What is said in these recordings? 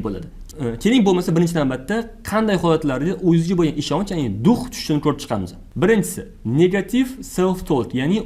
bo'ladi. Keling bo'lmasa birinchi navbatda qanday holatlarda o'zingizga bo'lgan ishonch, ya'ni duh tushishini ko'rib chiqamiz. Birinchisi, negativ self talk, ya'ni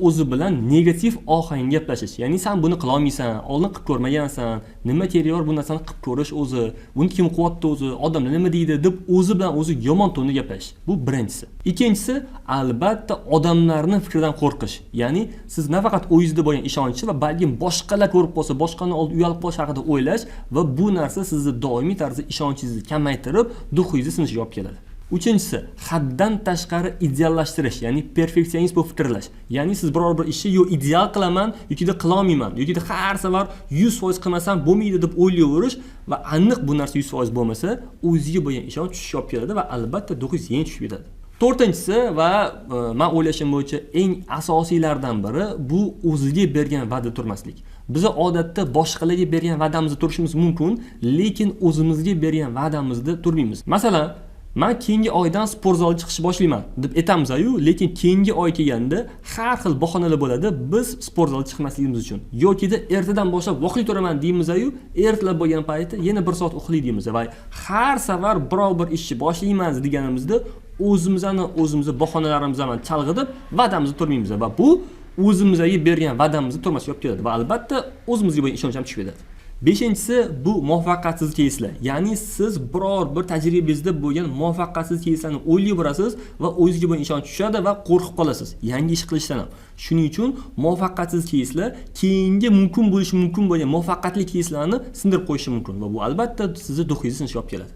o'zi bilan negativ ohangda gaplashish. Ya'ni sen buni qila olmaysan, oldin qilib ko'rmagansan, nima kerak bu narsani qilib ko'rish o'zi, buni kim qilyapti o'zi, odamlar nima deydi deb o'zi bilan o'zi yomon tonda gaplashish. Bu birinchisi. Ikkinchisi, albatta odamlarning fikridan qo'rqish. Ya'ni siz nafaqat o'zingizda bo'lgan ishonchni va balkim boshqalar ko'rib qolsa, boshqani oldida uyalib qolish haqida o'ylash va bu narsa sizni doimiy tarzda ishonchingizni kamaytirib, duhingizni sinishiga olib keladi. Uchinchisi, haddan tashqari ideallashtirish, ya'ni perfeksionist bo'lib fikrlash. Ya'ni siz biror bir ishni yo ideal qilaman, yoki qila olmayman, yoki har safar 100% qilmasam bo'lmaydi deb o'ylayverish va aniq bu narsa 100% bo'lmasa, o'ziga bo'lgan ishonch tushishi olib keladi va albatta duhingiz yana tushib ketadi. To'rtinchisi va men o'ylashim bo'yicha eng asosiylardan biri bu o'ziga bergan va'da turmaslik. Biz odatda boshqalarga bergan va'damizni turishimiz mumkin, lekin o'zimizga bergan va'damizda turmaymiz. Masalan, men keyingi oydan sport zalga chiqishni boshlayman deb aytamiz-ku, lekin keyingi oy kelganda har xil bahonalar bo'ladi biz sport zalga chiqmasligimiz uchun. Yoki-da ertadan boshlab vaqtli turaman deymiz-ku, ertalab bo'lgan paytda yana 1 soat uxlay deymiz va har safar biror bir ishni boshlaymiz deganimizda o'zimizni bahonalarimiz bilan chalg'itib va'damizni turmaymiz va bu o'zimizga bergan va'damizni turmasga olib keladi va albatta o'zimizga bo'lgan ishonch ham tushib ketadi. Beshinchisi bu muvaffaqiyatsiz keyslar. Ya'ni siz biror bir tajribangizda bo'lgan muvaffaqiyatsiz keyslarni o'ylayverasiz va o'zingizga bo'lgan ishonch tushadi va qo'rqib qolasiz yangi ish qilishdan ham. Shuning uchun muvaffaqiyatsiz keyslar keyingi mumkin bo'lgan muvaffaqiyatli keyslarni sindirib qo'yishi mumkin va bu albatta sizni duhingizni sinishga olib keladi.